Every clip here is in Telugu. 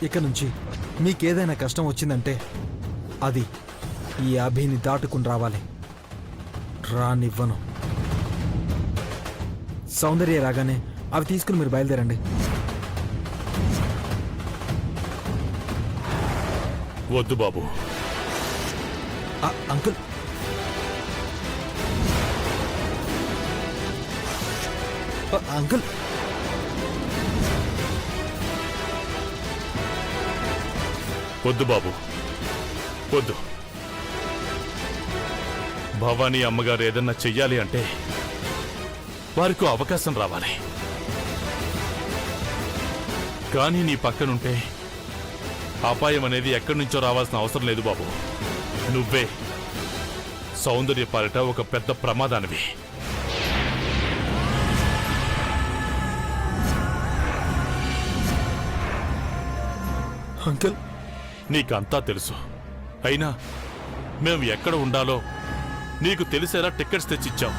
ఇక నుంచి మీకేదైనా కష్టం వచ్చిందంటే అది ఈ అభిని దాటుకుని రావాలి. రానివ్వను. సౌందర్య రాగానే అవి తీసుకుని మీరు బయలుదేరండి. వద్దు బాబు. అంకుల్, అంకుల్, వద్దు బాబు, వద్దు. భవానీ అమ్మగారు ఏదన్నా చెయ్యాలి అంటే వారికి అవకాశం రావాలి. కానీ నీ పక్కనుంటే అపాయం అనేది ఎక్కడి నుంచో రావాల్సిన అవసరం లేదు బాబు. నువ్వే సౌందర్య పాలిట ఒక పెద్ద ప్రమాదానివి. అంకుల్, నీకంతా తెలుసు. అయినా మేము ఎక్కడ ఉండాలో నీకు తెలిసేలా టికెట్స్ తెచ్చిచ్చాం.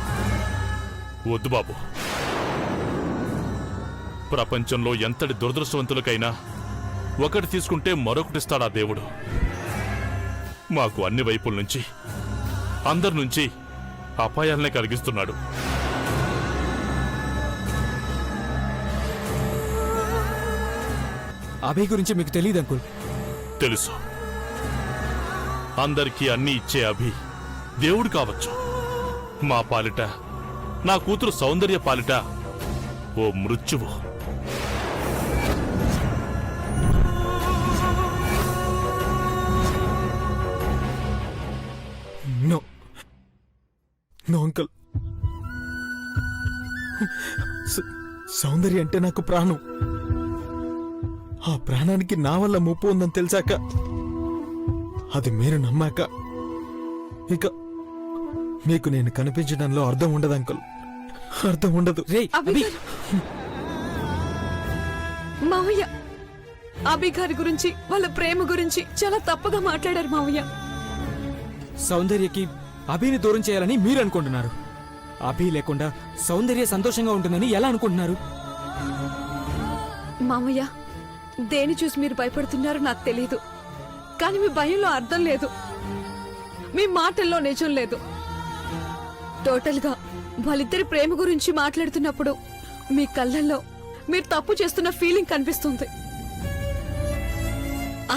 వద్దు బాబు. ప్రపంచంలో ఎంతటి దురదృష్టవంతులకైనా ఒకటి తీసుకుంటే మరొకటిస్తాడా దేవుడు. మాకు అన్ని వైపుల నుంచి, అందరి నుంచి అపాయాలనే కలిగిస్తున్నాడు. అభి గురించి మీకు తెలియదు అంకుల్. తెలుసు. అందరికీ అన్నీ ఇచ్చే అభి దేవుడు కావచ్చు. మా పాలిట, నా కూతురు సౌందర్య పాలిట ఓ మృత్యువు. No no uncle. సౌందర్య అంటే నాకు ప్రాణం. ఆ ప్రాణానికి నా వల్ల ముప్పు ఉందని తెలిసాక, అది మీరు నమ్మాక, ఇక మీకు నేను కనిపించడంలో అర్థం ఉండదు అంకుల్. అర్థం ఉండదు. మావయ్య, అభి గారి గురించి, వాళ్ళ ప్రేమ గురించి చాలా తప్పుగా మాట్లాడారు మావయ్య. సౌందర్యకి అభిని దూరం చేయాలని మీరు అనుకుంటున్నారు. అభి లేకుండా సౌందర్య సంతోషంగా ఉంటుందని ఎలా అనుకుంటున్నారు? మావయ్య, దేని చూసి మీరు భయపడుతున్నారో నాకు తెలియదు. కానీ మీ భయంలో అర్థం లేదు, మీ మాటల్లో నిజం లేదు. టోటల్ గా వాళ్ళిద్దరి ప్రేమ గురించి మాట్లాడుతున్నప్పుడు మీ కళ్ళల్లో మీరు తప్పు చేస్తున్న ఫీలింగ్ కనిపిస్తుంది.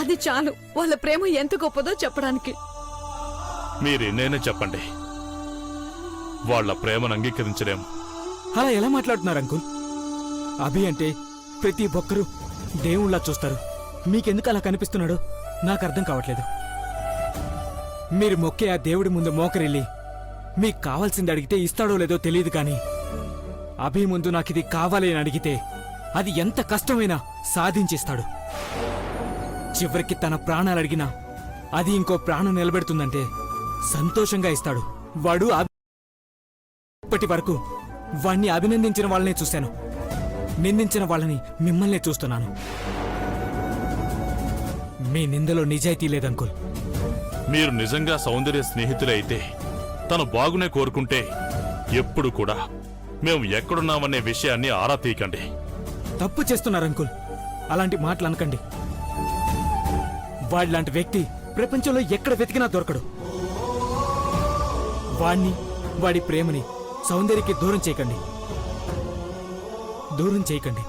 అది చాలు వాళ్ళ ప్రేమ ఎంత గొప్పదో చెప్పడానికి. మీరెన్నైనా చెప్పండి, వాళ్ళ ప్రేమను అంగీకరించలేము. అలా ఎలా మాట్లాడుతున్నారు అంకుల్? అభి అంటే ప్రతి ఒక్కరూ దేవుళ్ళ చూస్తారు. మీకెందుకు అలా కనిపిస్తున్నాడో నాకు అర్థం కావట్లేదు. మీరు మొక్కే ఆ దేవుడి ముందు మోకరిల్లి మీకు కావాల్సింది అడిగితే ఇస్తాడో లేదో తెలియదు, కానీ అభి ముందు నాకిది కావాలి అని అడిగితే అది ఎంత కష్టమైనా సాధించిస్తాడు. చివరికి తన ప్రాణాలు అడిగినా అది ఇంకో ప్రాణం నిలబెడుతుందంటే సంతోషంగా ఇస్తాడు. వాడు ఇప్పటి వరకు వాణ్ణి అభినందించిన వాళ్ళనే చూశాను, నిందించిన వాళ్ళని మిమ్మల్నే చూస్తున్నాను. మీ నిందలో నిజాయితీ లేదంకుల్. మీరు నిజంగా సౌందర్య స్నేహితులే అయితే, తను బాగునే కోరుకుంటే ఎప్పుడు కూడా మేము ఎక్కడున్నామనే విషయాన్ని ఆరా తీయకండి. తప్పు చేస్తున్నారు అంకుల్. అలాంటి మాటలు అనకండి. వాడిలాంటి వ్యక్తి ప్రపంచంలో ఎక్కడ వెతికినా దొరకడు. వాణ్ణి, వాడి ప్రేమని సౌందర్యకి దూరం చేయకండి. దూరం చేయకండి.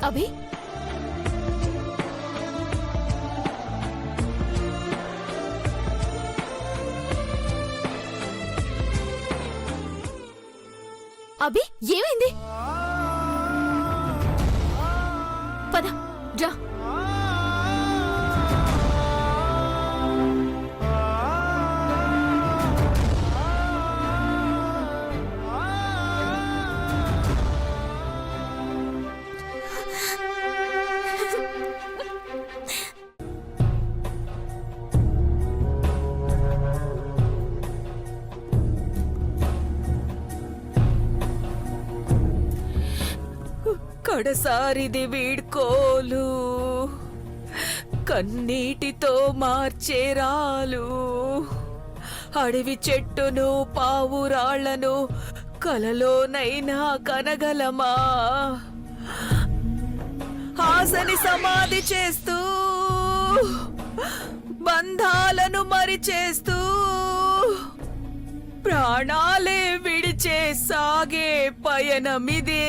అభి, అభి ఏమైంది? పద రా. కడసారిది వీడ్కోలు, కన్నీటితో మార్చేరాలు, అడవి చెట్టును పావురాళ్లను కలలోనైనా కనగలమా, ఆశని సమాధి చేస్తూ బంధాలను మరిచేస్తూ ప్రాణాలే విడిచే సాగే పయనమిదే,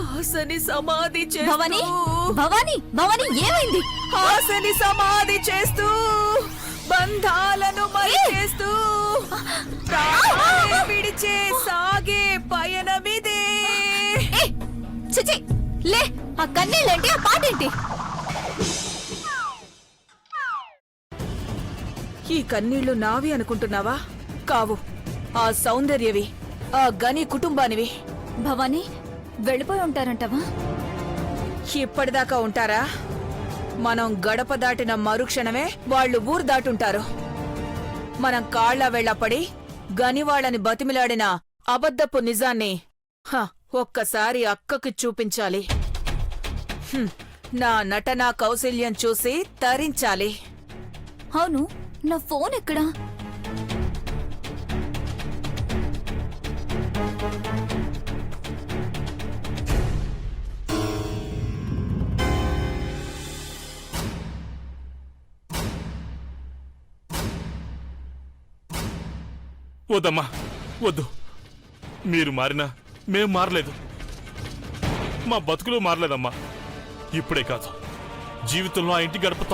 ఆశని సమాధి భవానీ చేస్తూ భవానీ భవానీ ఏమైంది? ఆశని సమాధి చేస్తూ బంధాలను మరిచేస్తూ ప్రాణాలే విడిచే సాగే పయనమిదే. చిచి లే, ఆ కన్నీళ్ళేంటి, ఆ పాటేంటి? ఈ కన్నీళ్లు నావి అనుకుంటున్నావా? కావు, ఆ సౌందర్యవి, ఆ గని కుటుంబానివి. భవానీ వెళ్ళిపోయి ఉంటారంటవా? ఇప్పటిదాకా ఉంటారా? మనం గడప దాటిన మరుక్షణమే వాళ్ళు ఊరు దాటుంటారు. మనం కాళ్ల వెళ్ళపడి గనివాళ్ళని బతిమిలాడిన అబద్ధపు నిజాన్ని ఒక్కసారి అక్కకి చూపించాలి. నా నటనా కౌశల్యం చూసి తరించాలి. అవును, నా ఫోన్ ఎక్కడా? వద్దమ్మా, వద్దు. మీరు మారినా మేం మారలేదు. మా బతుకులు మారలేదమ్మా. ఇప్పుడే కాదు, జీవితంలో ఆ ఇంటి గడప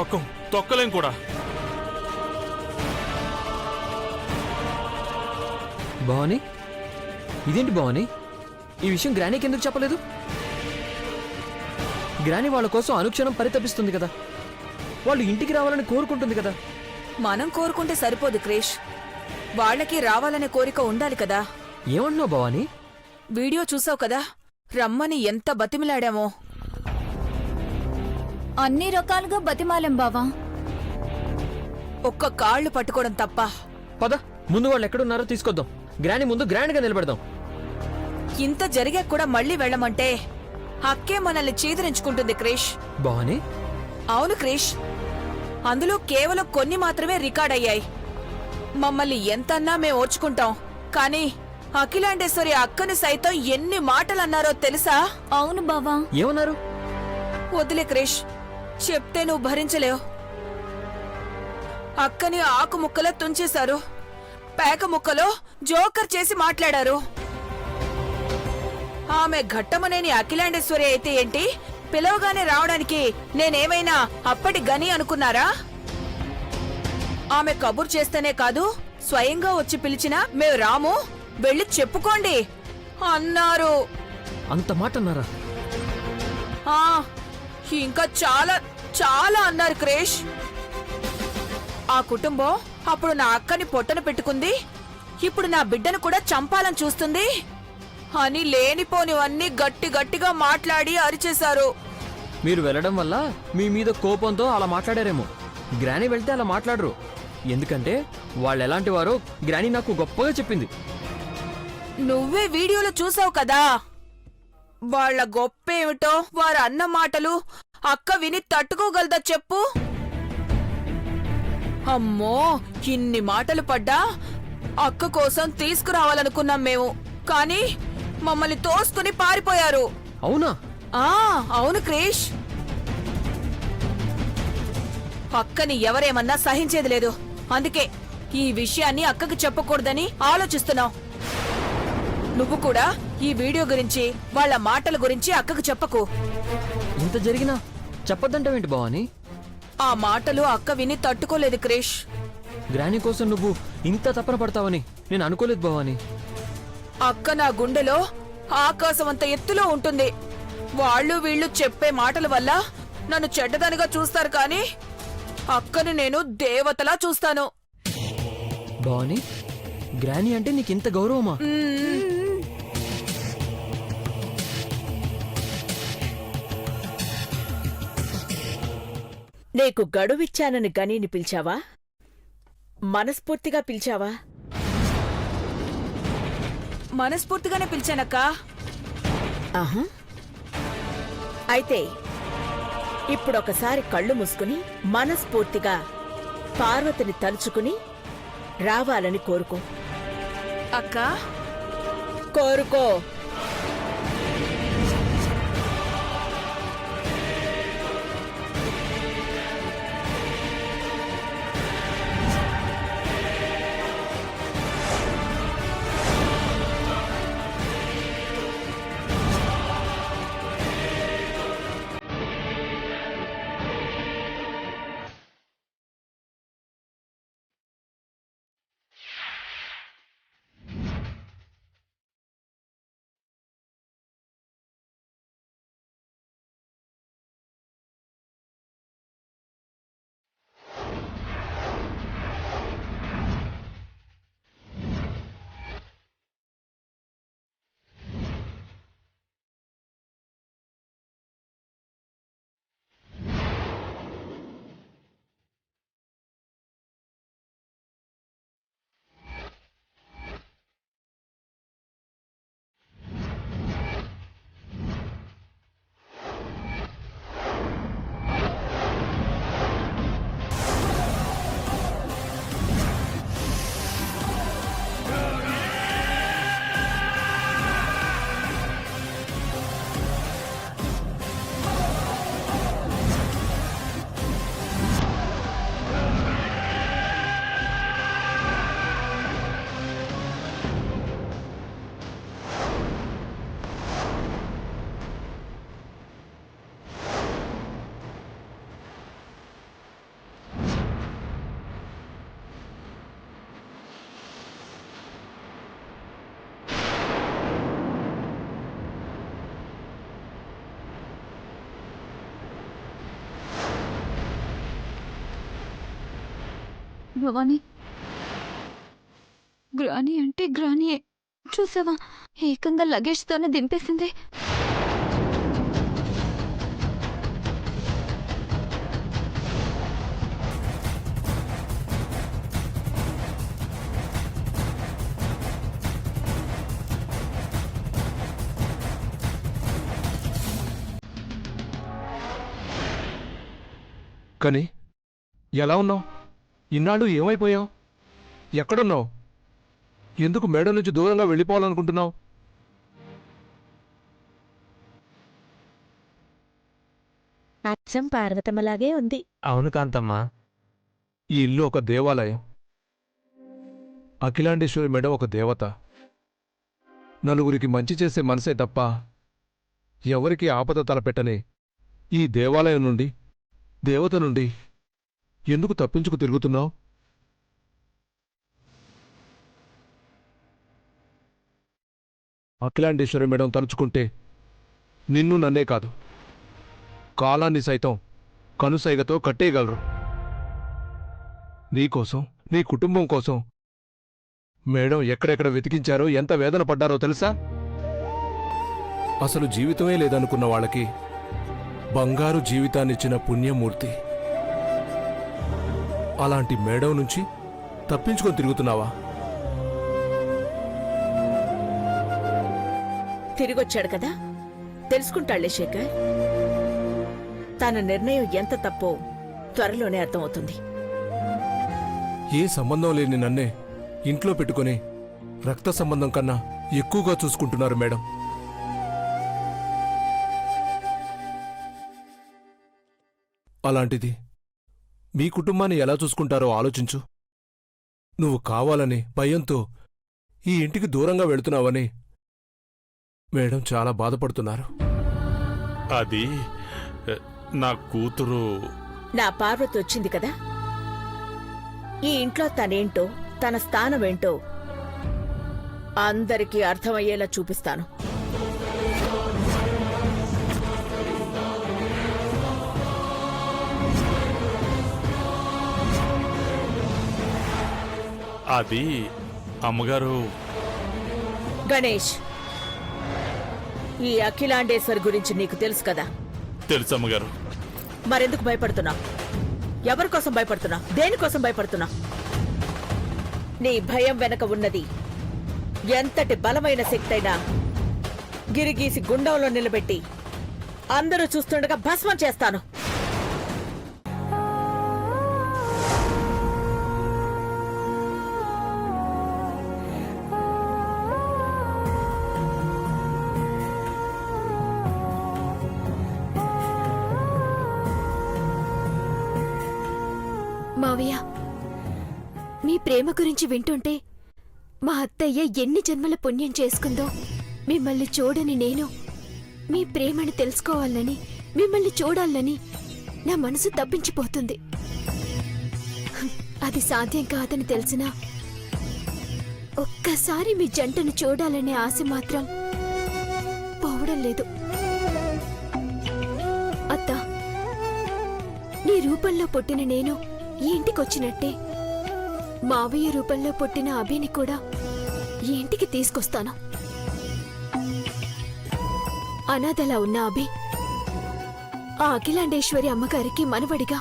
తొక్కలేం కూడా. భవానీ, ఇదేంటి భవానీ, ఈ విషయం గ్రానీకి ఎందుకు చెప్పలేదు? గ్రానీ వాళ్ళ కోసం అనుక్షణం పరితపిస్తుంది కదా, వాళ్ళు ఇంటికి రావాలని కోరుకుంటుంది కదా. మనం కోరుకుంటే సరిపోదు క్రిష్, వాళ్ళకి రావాలనే కోరిక ఉండాలి కదా. ఏమంటున్నావు భవానీ? వీడియో చూసావు కదా, రమ్మని ఎంత బతిమిలాడామో. అన్ని రకాలుగా బతిమాలం బావా. ఒక్క కాళ్ళు పట్టుకోవడం తప్ప. పద, ముందు వాళ్ళు ఎక్కడున్నారో తీసుకొద్దాం. గ్రానీ ముందు గ్రాండ్ గా నిలబెడదాం. ఇంత జరిగాక కూడా మళ్ళీ వెళ్ళమంటే అక్కే మనల్ని చీదరించుకుంటుంది క్రిష్. భవానీ, అవును క్రిష్, అందులో కేవలం కొన్ని మాత్రమే రికార్డ్ అయ్యాయి. మమ్మల్ని ఎంతన్నా మేం ఓర్చుకుంటాం, కానీ అఖిలాండేశ్వరి అక్కని సైతం ఎన్ని మాటలు అన్నారో తెలుసా? అవును బావా. ఏమన్నారు? వదిలే క్రిష్, చెప్తే నువ్వు భరించలేవు. అక్కని ఆకు ముక్కలో తుంచేశారు, పేక ముక్కలో జోకర్ చేసి మాట్లాడారు. ఆమె ఘట్టమనేని అఖిలాండేశ్వరి అయితే ఏంటి, పిలవగానే రావడానికి నేనేమైనా అప్పటి గని అనుకున్నారా? ఆమె కబుర్ చేస్తేనే కాదు, స్వయంగా వచ్చి పిలిచినా మేము రాము, వెళ్ళి చెప్పుకోండి అన్నారు. అంత మాట అన్నారా? ఆ, ఇంకా చాలా చాలా అన్నారు క్రేష్. ఆ కుటుంబం అప్పుడు నా అక్కని పొట్టన పెట్టుకుంది, ఇప్పుడు నా బిడ్డను కూడా చంపాలని చూస్తుంది అని లేనిపోనివన్నీ గట్టి గట్టిగా మాట్లాడి అరిచేశారు. మీరు వెళ్ళడం వల్ల మీ మీద కోపంతో అలా మాట్లాడారేమో. గ్రానీ వెళ్తే అలా మాట్లాడరు, ఎందుకంటే వాళ్ళు ఎలాంటి వారో గ్రానీ నాకు గొప్పగా చెప్పింది. నువ్వే వీడియోలో చూసావు కదా, వాళ్ళ గొప్పేమిటో వారు అన్న మాటలు అక్క విని తట్టుకోగలదా చెప్పు? అమ్మో, ఇన్ని మాటలు పడ్డా అక్క కోసం తీసుకురావాలనుకున్నాం మేము, కానీ మమ్మల్ని తోసుకుని పారిపోయారు. అవునా? అవును క్రిష్, అక్కని ఎవరేమన్నా సహించేది లేదు. అందుకే ఈ విషయాన్ని అక్కకి చెప్పకూడదని ఆలోచిస్తున్నావు. నువ్వు కూడా ఈ వీడియో గురించి, వాళ్ళ మాటల గురించి అక్కకు చెప్పకు. ఇంత జరిగినా చెప్పొద్దంటావేంటి భవానీ? ఆ మాటలు అక్క విని తట్టుకోలేదు క్రిష్. గ్రానీ కోసం నువ్వు ఇంత తపన పడతావని నేను అనుకోలేదు భవానీ. అక్క నా గుండెలో ఆకాశమంత ఎత్తులో ఉంటుంది. వాళ్ళు వీళ్ళు చెప్పే మాటల వల్ల నన్ను చెడ్డదానిగా చూస్తారు, కానీ అక్కని నేను దేవతలా చూస్తాను. భవానీ, గ్రానీ అంటే నీకింత గౌరవమా? నీకు గడువిచ్చానని గనీని పిలిచావా? మనస్ఫూర్తిగా పిలిచావా? మనస్ఫూర్తిగానే పిలిచానక్కా. ఆహా. అయితే ఇప్పుడొకసారి కళ్ళు మూసుకుని మనస్ఫూర్తిగా పార్వతిని తలుచుకుని రావాలని కోరుకో. అక్కా, కోరుకో. భవాని, గ్రాని అంటే గ్రానియే. చూసావా, ఏకంగా లగేజ్తోనే దింపేసింది. కానీ ఎలా ఉన్నావు? ఇన్నాళ్ళు ఏమైపోయావు? ఎక్కడున్నావు? ఎందుకు మేడం నుంచి దూరంగా వెళ్ళిపోవాలనుకుంటున్నావు? అచ్చం పార్వతమ్మలాగే ఉంది. అవును కాంతమ్మా. ఈ ఇల్లు ఒక దేవాలయం. అఖిలాండేశ్వరి మేడం ఒక దేవత. నలుగురికి మంచి చేసే మనసే తప్ప ఎవరికి ఆపద తలపెట్టని ఈ దేవాలయం నుండి, దేవత నుండి ఎందుకు తప్పించుకు తిరుగుతున్నావు? అఖిలాండేశ్వరి మేడం తలుచుకుంటే నిన్ను నన్నే కాదు, కాలాన్ని సైతం కనుసైగతో కట్టేయగలరు. నీకోసం, నీ కుటుంబం కోసం మేడం ఎక్కడెక్కడ వెతికించారో, ఎంత వేదన పడ్డారో తెలుసా? అసలు జీవితమే లేదనుకున్న వాళ్ళకి బంగారు జీవితాన్నిచ్చిన పుణ్యమూర్తి. అలాంటి మేడం నుంచి తప్పించుకొని తిరుగుతున్నావా? తిరిగొచ్చాడు కదా, తెలుసుకుంటాళ్లే శేఖర్. తన నిర్ణయం ఎంత తప్పో త్వరలోనే అర్థమవుతుంది. ఏ సంబంధం లేని నన్నే ఇంట్లో పెట్టుకుని రక్త సంబంధం కన్నా ఎక్కువగా చూసుకుంటున్నారు మేడం. అలాంటిది మీ కుటుంబాన్ని ఎలా చూసుకుంటారో ఆలోచించు. నువ్వు కావాలని భయంతో ఈ ఇంటికి దూరంగా వెళుతున్నావని మేడం చాలా బాధపడుతున్నారు. అది నా కూతురు. నా పార్వతి వచ్చింది కదా, ఈ ఇంట్లో తనేంటో, తన స్థానమేంటో అందరికీ అర్థమయ్యేలా చూపిస్తాను. అది అమ్మగారు. గణేష్, ఈ అఖిలాండేశ్వర్ గురించి నీకు తెలుసు కదా? తెలుసు అమ్మగారు. మరెందుకు భయపడుతున్నా? ఎవరి కోసం భయపడుతున్నా? దేనికోసం భయపడుతున్నా? నీ భయం వెనక ఉన్నది ఎంతటి బలమైన శక్తి అయినా గిరిగీసి గుండంలో నిలబెట్టి అందరూ చూస్తుండగా భస్మం చేస్తాను. మావయ్య, మీ ప్రేమ గురించి వింటుంటే మా అత్తయ్య ఎన్ని జన్మల పుణ్యం చేసుకుందో. మిమ్మల్ని చూడని నేను మీ ప్రేమని తెలుసుకోవాలని, మిమ్మల్ని చూడాలని నా మనసు తప్పించిపోతుంది. అది సాధ్యం కాదని తెలిసినా ఒక్కసారి మీ జంటను చూడాలనే ఆశ మాత్రం పోవడం లేదు. అత్తా, నీ రూపంలో పుట్టిన నేను ఈ ఇంటికొచ్చినట్టే మావయ్య రూపంలో పుట్టిన అభిని కూడా ఈ ఇంటికి తీసుకొస్తాను. అనాథలా ఉన్న అభి ఆ అఖిలాండేశ్వరి అమ్మగారికి మనవడిగా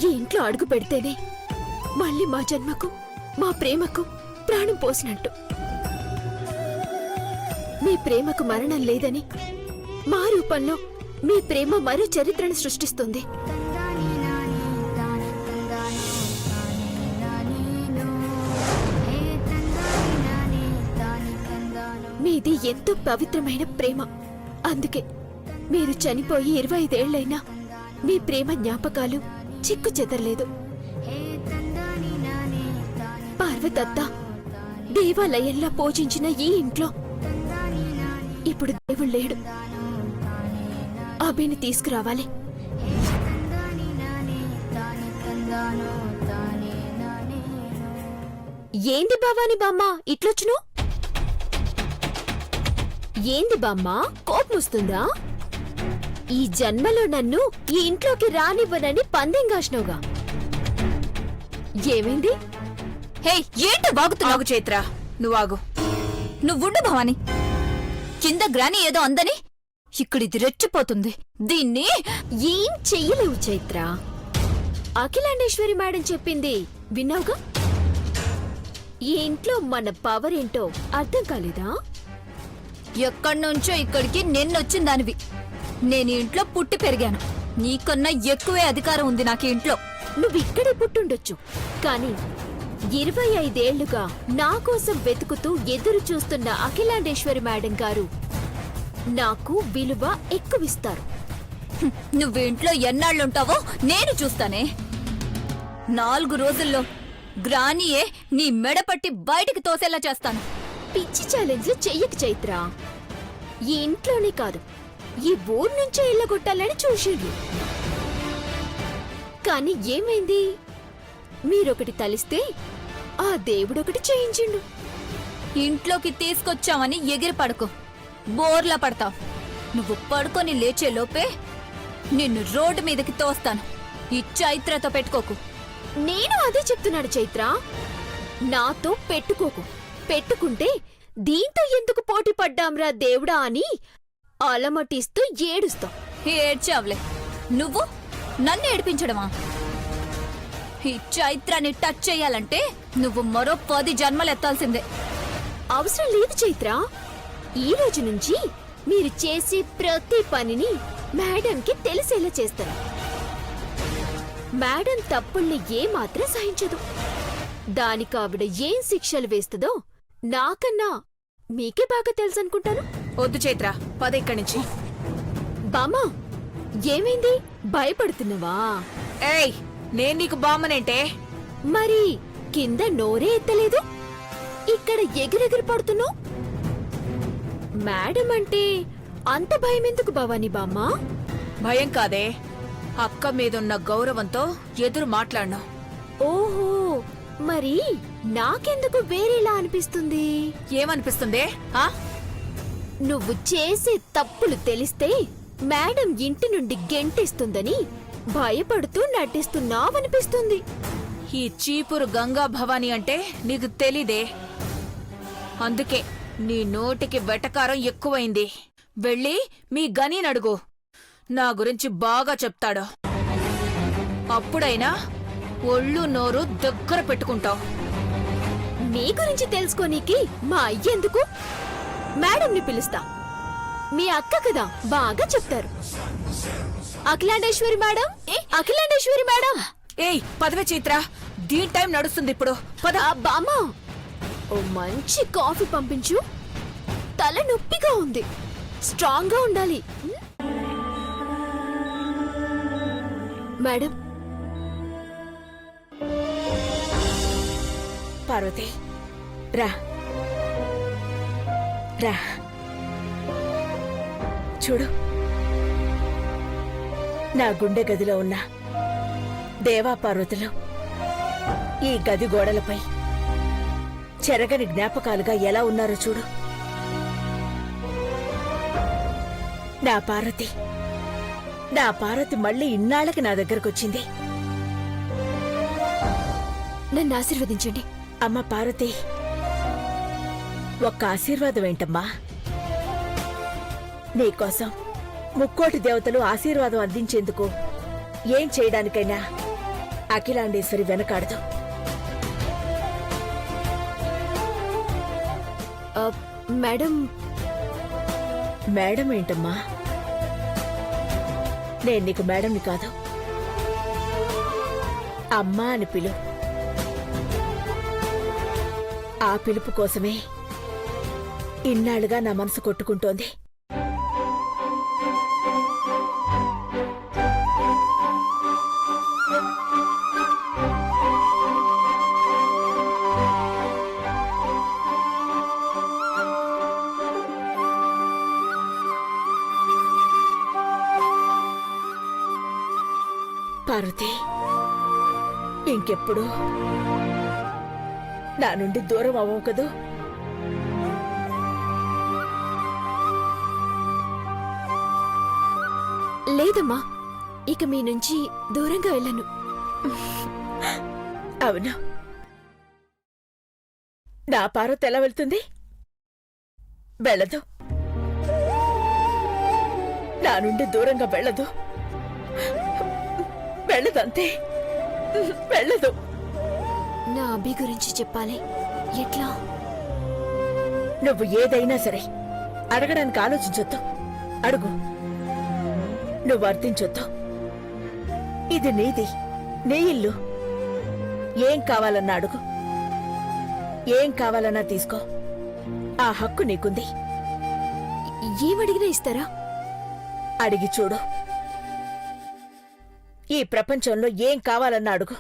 ఈ ఇంట్లో అడుగు పెడితేనే మళ్ళీ మా జన్మకు, మా ప్రేమకు ప్రాణం పోసినట్టు. మీ ప్రేమకు మరణం లేదని మా రూపంలో మీ ప్రేమ మరో చరిత్రను సృష్టిస్తుంది. మీది ఎంతో పవిత్రమైన ప్రేమ. అందుకే మీరు చనిపోయి 25 ఏళ్లైనా మీ ప్రేమ జ్ఞాపకాలు చిక్కు చెదరలేదు. పార్వతత్త దేవాలయంలో పూజించిన ఈ ఇంట్లో ఇప్పుడు దేవుడు లేడు. అభిని తీసుకురావాలి. ఏంది బావాని బామ్మ ఇట్లొచ్చును? ఏంది బామ్మ, కోపం వస్తుందా? ఈ జన్మలో నన్ను ఈ ఇంట్లోకి రానివ్వనని పందెం కాసినవుగా. ఏమైంది? హే, ఏంటో బాగుతున్నావు చైత్ర? నువ్వాగు. నువ్వుండు భవాని. కింద గ్రాని ఏదో అందని ఇక్కడిది రెచ్చిపోతుంది. దీన్ని ఏం చెయ్యలేవు చైత్ర. అఖిలాండేశ్వరి మేడం చెప్పింది విన్నావుగా. ఈ ఇంట్లో మన పవర్ ఏంటో అర్థం కాలేదా? ఎక్కడ్నుంచో ఇక్కడికి నిన్నొచ్చిందానివి. నేను ఇంట్లో పుట్టి పెరిగాను. నీకన్నా ఎక్కువే అధికారం ఉంది నాకు ఇంట్లో. నువ్విక్కడే పుట్టుండొచ్చు, కానీ 25 ఏళ్లుగా నా కోసం వెతుకుతూ ఎదురు చూస్తున్న అఖిలాండేశ్వరి మేడం గారు నాకు విలువ ఎక్కువిస్తారు. నువ్వు ఇంట్లో ఎన్నాళ్ళుంటావో నేను చూస్తానే. 4 రోజుల్లో గ్రానీయే నీ మెడపట్టి బయటికి తోసేలా చేస్తాను. పిచ్చి ఛాలెంజ్లు చెయ్యకు చైత్ర. ఈ ఇంట్లోనే కాదు, ఈ ఊరు నుంచే ఇళ్ళగొట్టాలని చూసిండ్రు. కానీ ఏమైంది? మీరొకటి తలిస్తే ఆ దేవుడొకటి చేయించిండు. ఇంట్లోకి తీసుకొచ్చామని ఎగిరి పడుకో, బోర్లా పడతావు. నువ్వు పడుకొని లేచే లోపే నిన్ను రోడ్డు మీదకి తోస్తాను. ఈ చైత్రతో పెట్టుకోకు. నేను అదే చెప్తున్నాడు చైత్ర. నాతో పెట్టుకోకు. పెట్టుకుంటే దీంతో ఎందుకు పోటీ పడ్డాంరా దేవుడా అని అలమటిస్తూ ఏడుస్తావు. ఏడ్చావులే. నువ్వు నన్ను ఏడిపించడమా? ఈ చైత్రాన్ని టచ్ చేయాలంటే నువ్వు మరో 10 జన్మలెత్తాల్సిందే. అవసరం లేదు చైత్ర. ఈ రోజు నుంచి మీరు చేసే ప్రతి పనిని మేడంకి తెలిసేలా చేస్తారు. మేడం తప్పుల్ని ఏమాత్రం సహించదు. దానికి ఆవిడ ఏం శిక్షలు వేస్తుందో నాకన్నా మీకే బాగా తెలుసనుకుంటాను. వద్దు చైత్ర, పద ఇక్కడి నుంచి. బామా, ఏమైంది? భయపడుతున్నావా? ఏయ్, నేను నీకు బామ్మనేంటే? మరి కింద నోరే ఎత్తలేదు, ఇక్కడ ఎగిరెగిరి పడుతున్నావు. మేడం అంటే అంత భయమెందుకు భవానీ బామ్మ? భయం కాదే, అక్క మీదున్న గౌరవంతో ఎదురు మాట్లాడినా. ఓహో, మరి నాకెందుకు వేరేలా అనిపిస్తుంది? ఏమనిపిస్తుందే? నువ్వు చేసే తప్పులు తెలిస్తే మేడం ఇంటి నుండి గెంటేస్తుందని భయపడుతూ నటిస్తున్నావనిపిస్తుంది. ఈ చీపురు గంగా భవానీ అంటే నీకు తెలీదే. అందుకే నీ నోటికి వెటకారం ఎక్కువైంది. వెళ్ళి మీ గనీనడుగు, నా గురించి బాగా చెప్తాడు. అప్పుడైనా ఒళ్ళు నోరు దగ్గర పెట్టుకుంటావు. మీ గురించి తెలుసుకోనీకి మా అయ్యేందుకు మేడంని పిలుస్తా. మీ అక్క కదా, బాగా చెప్తారు. Akhilandeshwari madam, Akhilandeshwari madam. ఏయ్ పదవే చైత్ర, దీని టైం నడుస్తుంది ఇప్పుడు. పద. బామ్మ, ఓ మంచి కాఫీ పంపించు. తల నొప్పిగా ఉంది, స్ట్రాంగ్ గా ఉండాలి. మేడం. పార్వతి రా రా, చూడు, నా గుండె గదిలో ఉన్న దేవా పార్వతులు ఈ గది గోడలపై చెరగని జ్ఞాపకాలుగా ఎలా ఉన్నారో చూడు. నా పార్వతి మళ్ళీ ఇన్నాళ్ళకి నా దగ్గరకొచ్చింది. నన్ను ఆశీర్వదించండి. అమ్మ పార్వతి, ఒక్క ఆశీర్వాదం ఏంటమ్మా? నీకోసం ముక్కోటి దేవతలు ఆశీర్వాదం అందించేందుకు ఏం చేయడానికైనా అఖిలాండేశ్వరి వెనకాడదు. మేడం. మేడం ఏంటమ్మా? నేను నీకు మేడంని కాదు, అమ్మా అని పిలు. ఆ పిలుపు కోసమే ఇన్నాళ్లుగా నా మనసు కొట్టుకుంటోంది. పార్వతి, ఇంకెప్పుడు నా నుండి దూరం అవ్వవు కదూ? లేదమ్మా, ఇక మీ నుంచి దూరంగా వెళ్ళను. అవును, నా పార్వతి ఎలా వెళ్తుంది? వెళ్ళదు. నా నుండి దూరంగా వెళ్ళదు. వెళ్ళదంతే, వెళ్ళదు. నా అభి గురించి చెప్పాలి. ఎట్లా? నువ్వు ఏదైనా సరే అడగడానికి ఆలోచించొద్దు, అడుగు. నువ్వు అర్థించొద్దు. ఇది నీది, నీ ఇల్లు. ఏం కావాలన్నా అడుగు, ఏం కావాలన్నా తీసుకో. ఆ హక్కు నీకుంది. ఏమడిగినా ఇస్తారా? అడిగి చూడు. ఈ ప్రపంచంలో ఏం కావాలన్నా అడుగు,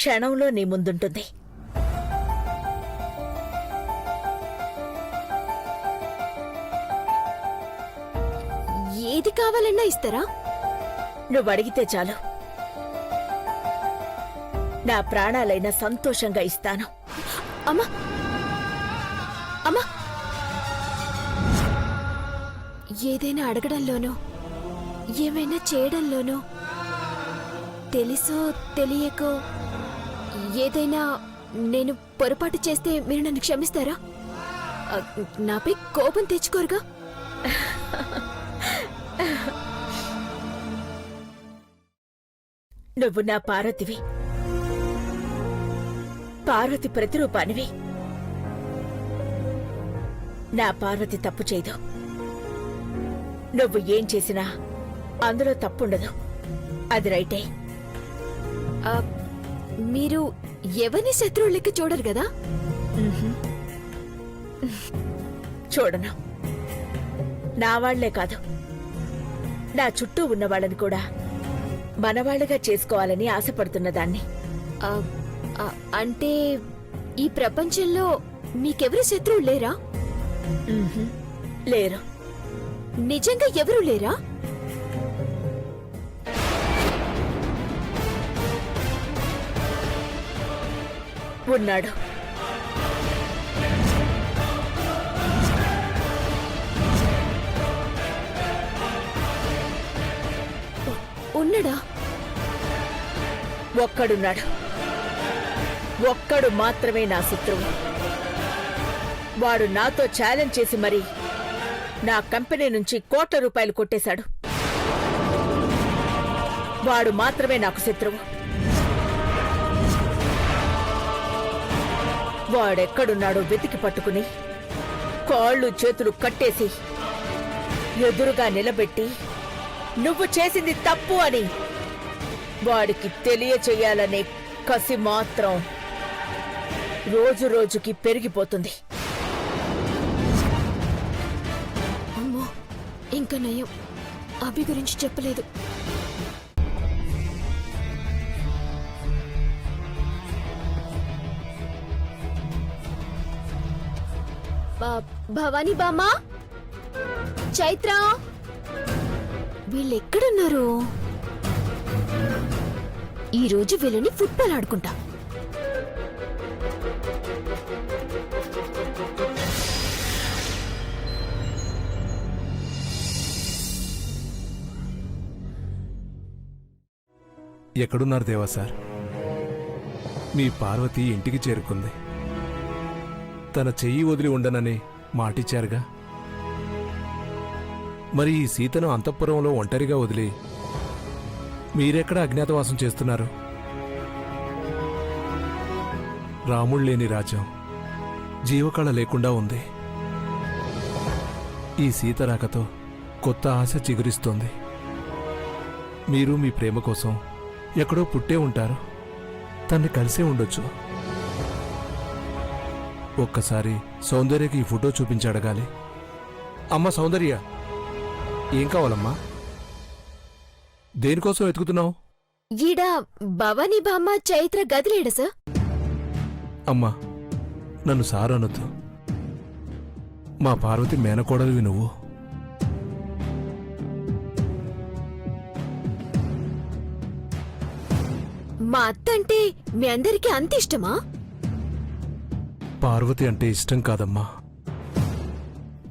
క్షణంలో నీ ముందుంటుంది. ఏది కావాలన్నా ఇస్తారా? నువ్వు అడిగితే చాలు, నా ప్రాణాలైనా సంతోషంగా ఇస్తాను. అమ్మా, అమ్మా, ఏదైనా అడగడంలోనో ఏమైనా చేయడంలోనో తెలుసో తెలియకో ఏదైనా నేను పొరపాటు చేస్తే మీరు నన్ను క్షమిస్తారా? నాపై కోపం తెచ్చుకోరుగా? నువ్వు నా పార్వతివి, పార్వతి ప్రతిరూపానివి. నా పార్వతి తప్పు చేయదు. నువ్వు ఏం చేసినా అందులో తప్పుండదు. అది రైటే. మీరు ఎవరిని శత్రువులకి చూడరు కదా? చూడను. నా వాళ్లే కాదు, నా చుట్టూ ఉన్న వాళ్ళని కూడా మనవాళ్లుగా చేసుకోవాలని ఆశపడుతున్నదాన్ని. అంటే ఈ ప్రపంచంలో మీకెవరు శత్రువు లేరా? లేరు. నిజంగా ఎవరు లేరా? ఉన్నాడు. ఉన్నడా? ఒక్కడున్నాడు. ఒక్కడు మాత్రమే నా శత్రువు. వాడు నాతో ఛాలెంజ్ చేసి మరీ నా కంపెనీ నుంచి కోట్ల రూపాయలు కొట్టేశాడు. వాడు మాత్రమే నాకు శత్రువు. వాడెక్కడున్నాడో వెతికి పట్టుకుని కాళ్ళు చేతులు కట్టేసి ఎదురుగా నిలబెట్టి నువ్వు చేసింది తప్పు అని వాడికి తెలియచేయాలనే కసి మాత్రం రోజు రోజుకి పెరిగిపోతుంది. అమ్మో ఇంకా నయం అభి గురించి చెప్పలేదు. భవానీ బామ్మ, చైత్ర, వీళ్ళెక్కడున్నారు? ఈరోజు వీళ్ళని ఫుట్బాల్ ఆడుకుంటా. ఎక్కడున్నారు దేవా సార్? మీ పార్వతి ఇంటికి చేరుకుంది. తన చెయ్యి వదిలి ఉండనని మాటిచ్చారుగా. మరి ఈ సీతను అంతఃపురంలో ఒంటరిగా వదిలి మీరెక్కడ అజ్ఞాతవాసం చేస్తున్నారు? రాముళ్ళేని రాజ్యం జీవకళ లేకుండా ఉంది. ఈ సీత రాకతో కొత్త ఆశ చిగురిస్తోంది. మీరు మీ ప్రేమ కోసం ఎక్కడో పుట్టే ఉంటారు. తన్ని కలిసే ఉండొచ్చు. ఒక్కసారి సౌందర్యకి ఈ ఫోటో చూపించి అడగాలి. అమ్మ సౌందర్య, ఏం కావాలమ్మా? దేనికోసం వెతుకుతున్నావు? ఈడ భవానీ బామ్మ చైత్ర గదిలేడ సార్? అమ్మా, నన్ను సార్ అనొద్దు. మా పార్వతి మేనకోడలివి నువ్వు. మా అత్త అంటే మీ అందరికీ అంత ఇష్టమా? పార్వతి అంటే ఇష్టం కాదమ్మా,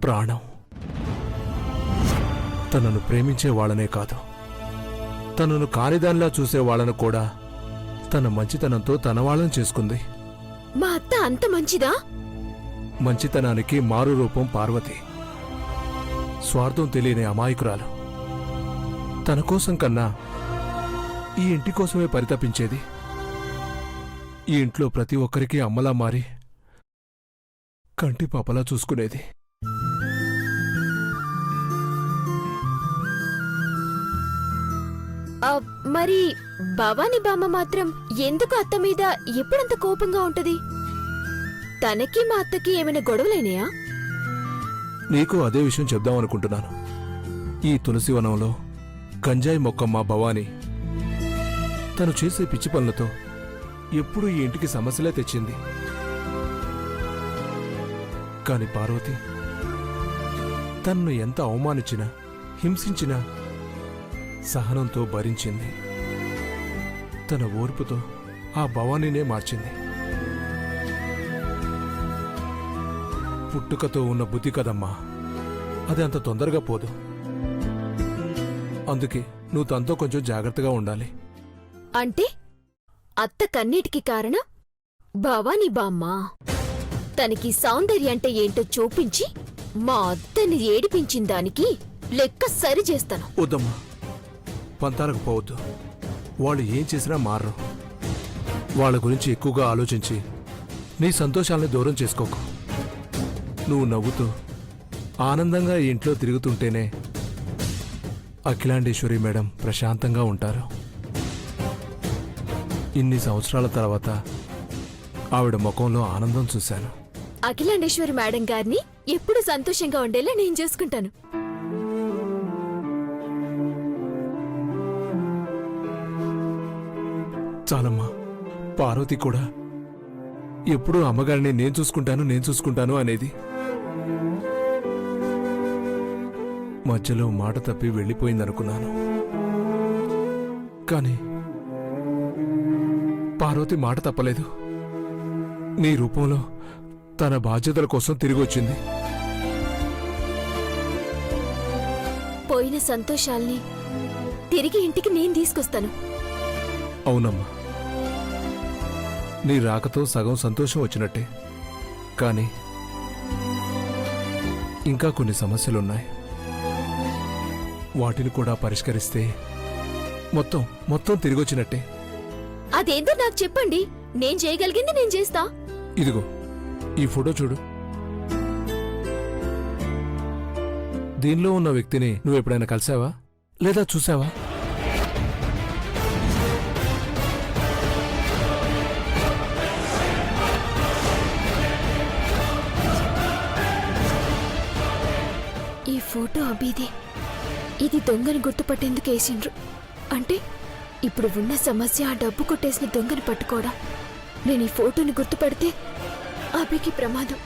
ప్రాణం. తనను ప్రేమించే వాళ్ళనే కాదు, తనను కానిదానిలా చూసే వాళ్ళను కూడా తన మంచితనంతో తన వాళ్ళని చేసుకుంది. మా అత్త అంత మంచిదా? మంచితనానికి మారు రూపం పార్వతి. స్వార్థం తెలియని అమాయకురాలు. తన కోసం కన్నా ఈ ఇంటి కోసమే పరితపించేది. ఈ ఇంట్లో ప్రతి ఒక్కరికి అమ్మలా మారి కంటి పాపలా చూసుకునేది. మరి భవానీ బామ్మ మాత్రం ఎందుకు అత్త మీద ఎప్పుడంత కోపంగా ఉంటది? తనకి మా అత్తకి ఏమైనా గొడవలైనాయా? నీకు అదే విషయం చెప్దామనుకుంటున్నాను. ఈ తులసివనంలో గంజాయి మొక్కమ్మ భవానీ తను చేసే పిచ్చి పనులతో ఎప్పుడూ ఈ ఇంటికి సమస్యలే తెచ్చింది. కాని పార్వతి తన్ను ఎంత అవమానించినా హింసించినా సహనంతో భరించింది. తన ఓర్పుతో ఆ భవానీనే మార్చింది. పుట్టుకతో ఉన్న బుద్ధి కదమ్మా, అది అంత తొందరగా పోదు. అందుకే నువ్వు తనతో కొంచెం జాగ్రత్తగా ఉండాలి. అంటే అత్త కన్నీటికి కారణం భవానీ బామ్మ. తనకి సౌందర్య అంటే ఏంటో చూపించి మా అత్తని ఏడిపించిన దానికి లెక్క సరి చేస్తాను. వద్దమ్మా, పంతాలకు పోవద్దు. వాళ్ళు ఏం చేసినా మారరు. వాళ్ళ గురించి ఎక్కువగా ఆలోచించి నీ సంతోషాలని దూరం చేసుకోకు. నువ్వు నవ్వుతూ ఆనందంగా ఈ ఇంట్లో తిరుగుతుంటేనే అఖిలాండేశ్వరి మేడం ప్రశాంతంగా ఉంటారు. ఇన్ని సంవత్సరాల తర్వాత ఆవిడ ముఖంలో ఆనందం చూశాను. అఖిలాండేశ్వరి మేడం గారిని ఎప్పుడు సంతోషంగా ఉండేలా నేను చూసుకుంటాను. చాలమ్మా. పార్వతి కూడా ఎప్పుడూ అమ్మగారిని నేను చూసుకుంటాను అనేది. మధ్యలో మాట తప్పి వెళ్ళిపోయిందనుకున్నాను. కానీ పార్వతి మాట తప్పలేదు. నీ రూపంలో తన బాధ్యతల కోసం తిరిగొచ్చింది. పోయిన సంతోషాల్ని తిరిగి ఇంటికి నేను తీసుకొస్తాను. అవునమ్మా, నీ రాకతో సగం సంతోషం వచ్చినట్టే. కానీ ఇంకా కొన్ని సమస్యలున్నాయి. వాటిని కూడా పరిష్కరిస్తే మొత్తం తిరిగొచ్చినట్టే. అదేందో నాకు చెప్పండి, నేను చేయగలిగింది నేను చేస్తా. ఇదిగో ఈ ఫోటో చూడు. దీనిలో ఉన్న వ్యక్తిని నువ్వు ఎప్పుడైనా కలిసావా లేదా చూసావా? ఈ ఫోటో అబీది. ఇది దొంగని గుర్తుపట్టేందుకు వేసిండ్రు. అంటే ఇప్పుడు ఉన్న సమస్య ఆ డబ్బు కొట్టేసిన దొంగని పట్టుకోవడం. నేను ఈ ఫోటోని గుర్తుపడితే అభికి ప్రమాదం.